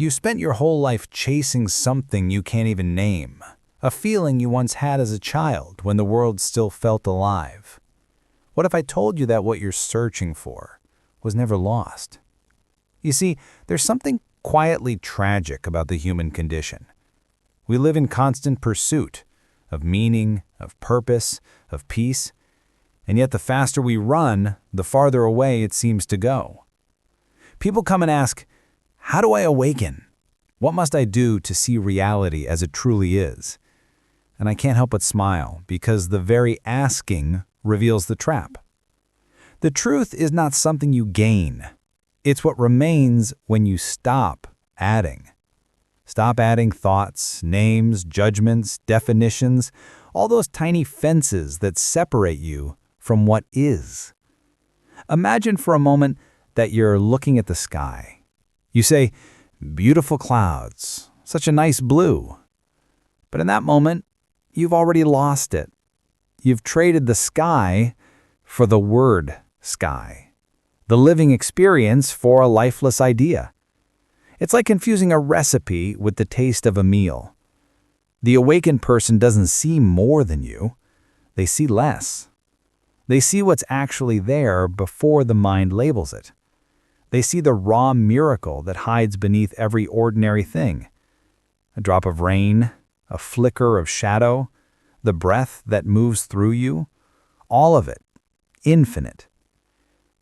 You spent your whole life chasing something you can't even name, a feeling you once had as a child when the world still felt alive. What if I told you that what you're searching for was never lost? You see, there's something quietly tragic about the human condition. We live in constant pursuit of meaning, of purpose, of peace, and yet the faster we run, the farther away it seems to go. People come and ask, how do I awaken? What must I do to see reality as it truly is? And I can't help but smile, because the very asking reveals the trap. The truth is not something you gain. It's what remains when you stop adding. Stop adding thoughts, names, judgments, definitions, all those tiny fences that separate you from what is. Imagine for a moment that you're looking at the sky. You say, beautiful clouds, such a nice blue. But in that moment, you've already lost it. You've traded the sky for the word sky, the living experience for a lifeless idea. It's like confusing a recipe with the taste of a meal. The awakened person doesn't see more than you. They see less. They see what's actually there before the mind labels it. They see the raw miracle that hides beneath every ordinary thing. A drop of rain, a flicker of shadow, the breath that moves through you, all of it, infinite.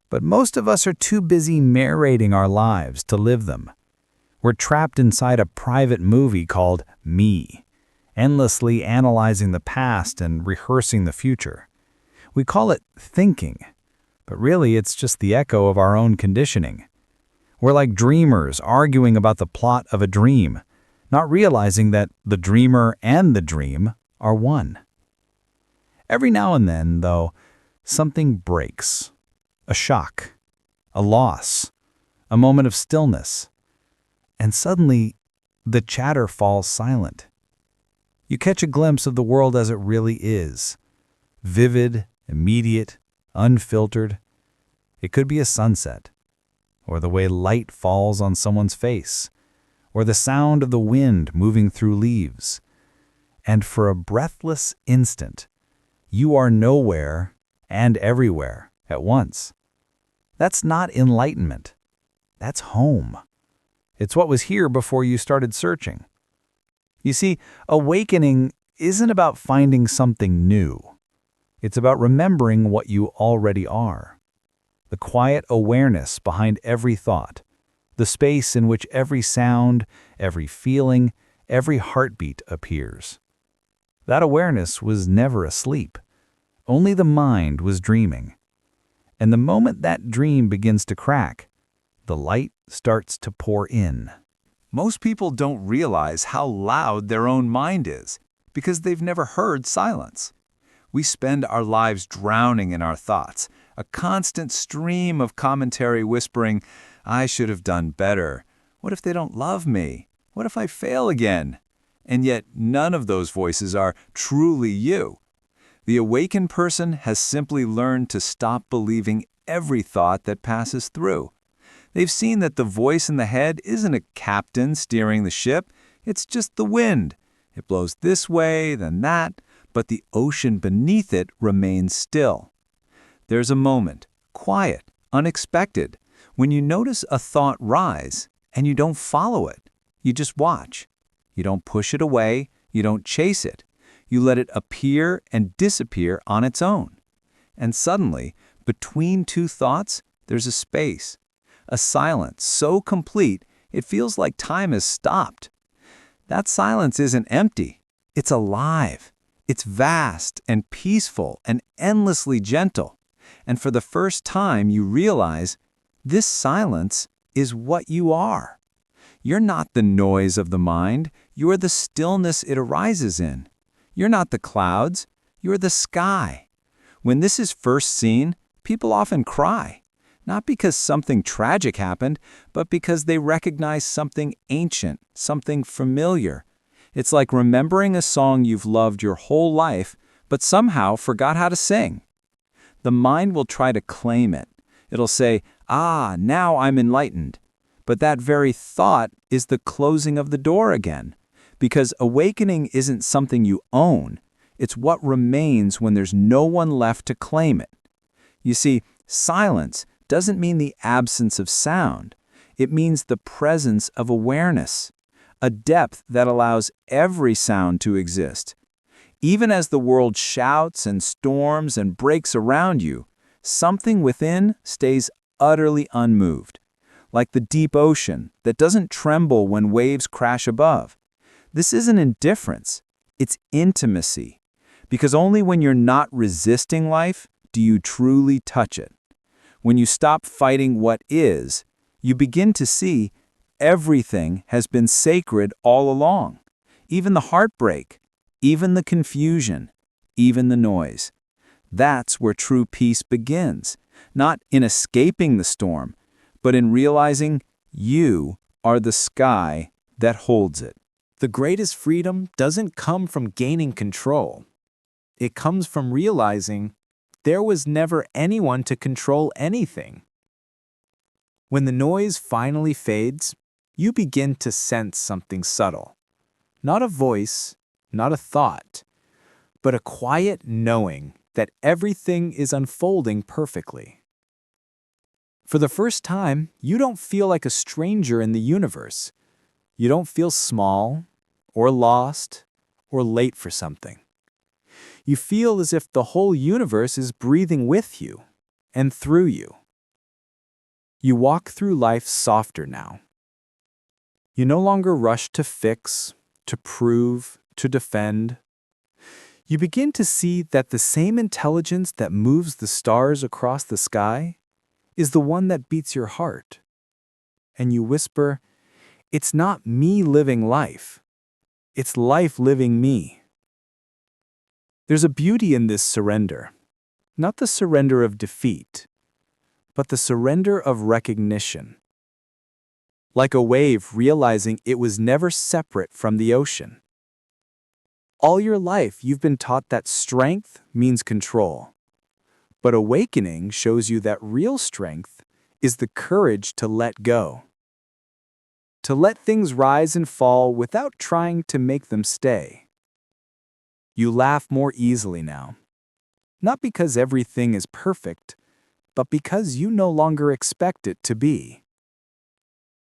But most of us are too busy narrating our lives to live them. We're trapped inside a private movie called Me, endlessly analyzing the past and rehearsing the future. We call it thinking, but really it's just the echo of our own conditioning. We're like dreamers arguing about the plot of a dream, not realizing that the dreamer and the dream are one. Every now and then, though, something breaks. A shock, a loss, a moment of stillness. And suddenly, the chatter falls silent. You catch a glimpse of the world as it really is. Vivid, immediate, unfiltered. It could be a sunset, or the way light falls on someone's face, or the sound of the wind moving through leaves. And for a breathless instant, you are nowhere and everywhere at once. That's not enlightenment. That's home. It's what was here before you started searching. You see, awakening isn't about finding something new. It's about remembering what you already are. The quiet awareness behind every thought, the space in which every sound, every feeling, every heartbeat appears. That awareness was never asleep. Only the mind was dreaming. And the moment that dream begins to crack, the light starts to pour in. Most people don't realize how loud their own mind is because they've never heard silence. We spend our lives drowning in our thoughts, a constant stream of commentary whispering, I should have done better. What if they don't love me? What if I fail again? And yet none of those voices are truly you. The awakened person has simply learned to stop believing every thought that passes through. They've seen that the voice in the head isn't a captain steering the ship, it's just the wind. It blows this way, then that, but the ocean beneath it remains still. There's a moment, quiet, unexpected, when you notice a thought rise and you don't follow it. You just watch. You don't push it away, you don't chase it. You let it appear and disappear on its own. And suddenly, between two thoughts, there's a space. A silence so complete, it feels like time has stopped. That silence isn't empty. It's alive. It's vast and peaceful and endlessly gentle. And for the first time, you realize this silence is what you are. You're not the noise of the mind. You are the stillness it arises in. You're not the clouds. You're the sky. When this is first seen, people often cry. Not because something tragic happened, but because they recognize something ancient, something familiar. It's like remembering a song you've loved your whole life, but somehow forgot how to sing. The mind will try to claim it. It'll say, now I'm enlightened. But that very thought is the closing of the door again, because awakening isn't something you own. It's what remains when there's no one left to claim it. You see, silence doesn't mean the absence of sound. It means the presence of awareness, a depth that allows every sound to exist. Even as the world shouts and storms and breaks around you, something within stays utterly unmoved, like the deep ocean that doesn't tremble when waves crash above. This isn't indifference, it's intimacy, because only when you're not resisting life do you truly touch it. When you stop fighting what is, you begin to see everything has been sacred all along, even the heartbreak, even the confusion, even the noise. That's where true peace begins, not in escaping the storm, but in realizing you are the sky that holds it. The greatest freedom doesn't come from gaining control. It comes from realizing there was never anyone to control anything. When the noise finally fades, you begin to sense something subtle. Not a voice, not a thought, but a quiet knowing that everything is unfolding perfectly. For the first time, you don't feel like a stranger in the universe. You don't feel small, or lost, or late for something. You feel as if the whole universe is breathing with you and through you. You walk through life softer now. You no longer rush to fix, to prove, to defend. You begin to see that the same intelligence that moves the stars across the sky is the one that beats your heart. And you whisper, "It's not me living life. It's life living me." There's a beauty in this surrender, not the surrender of defeat, but the surrender of recognition. Like a wave realizing it was never separate from the ocean. All your life you've been taught that strength means control, but awakening shows you that real strength is the courage to let go. To let things rise and fall without trying to make them stay. You laugh more easily now, not because everything is perfect, but because you no longer expect it to be.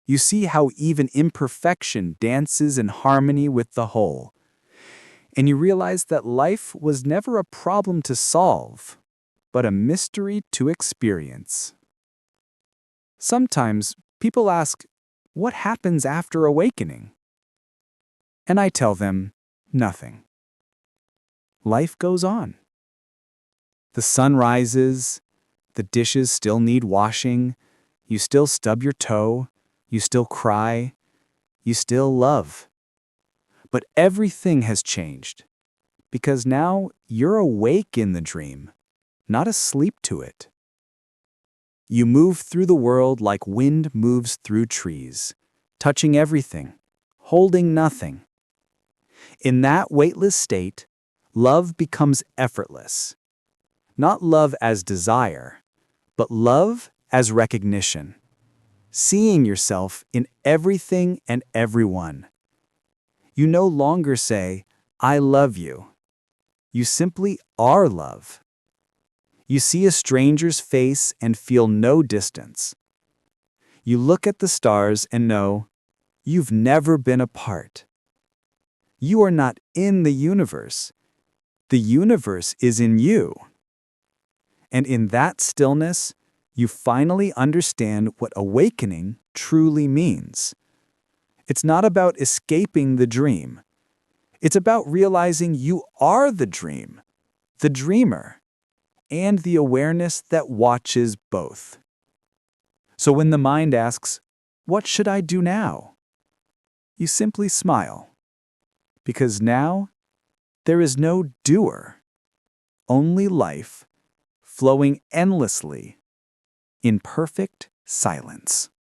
You see how even imperfection dances in harmony with the whole, and you realize that life was never a problem to solve, but a mystery to experience. Sometimes people ask, what happens after awakening? And I tell them, nothing. Life goes on. The sun rises, the dishes still need washing, you still stub your toe, you still cry, you still love. But everything has changed, because now you're awake in the dream, not asleep to it. You move through the world like wind moves through trees, touching everything, holding nothing. In that weightless state, love becomes effortless. Not love as desire, but love as recognition. Seeing yourself in everything and everyone. You no longer say, "I love you." You simply are love. You see a stranger's face and feel no distance. You look at the stars and know, you've never been apart. You are not in the universe. The universe is in you. And in that stillness, you finally understand what awakening truly means. It's not about escaping the dream. It's about realizing you are the dream, the dreamer, and the awareness that watches both. So when the mind asks, "What should I do now?" you simply smile. Because now, there is no doer, only life, flowing endlessly in perfect silence.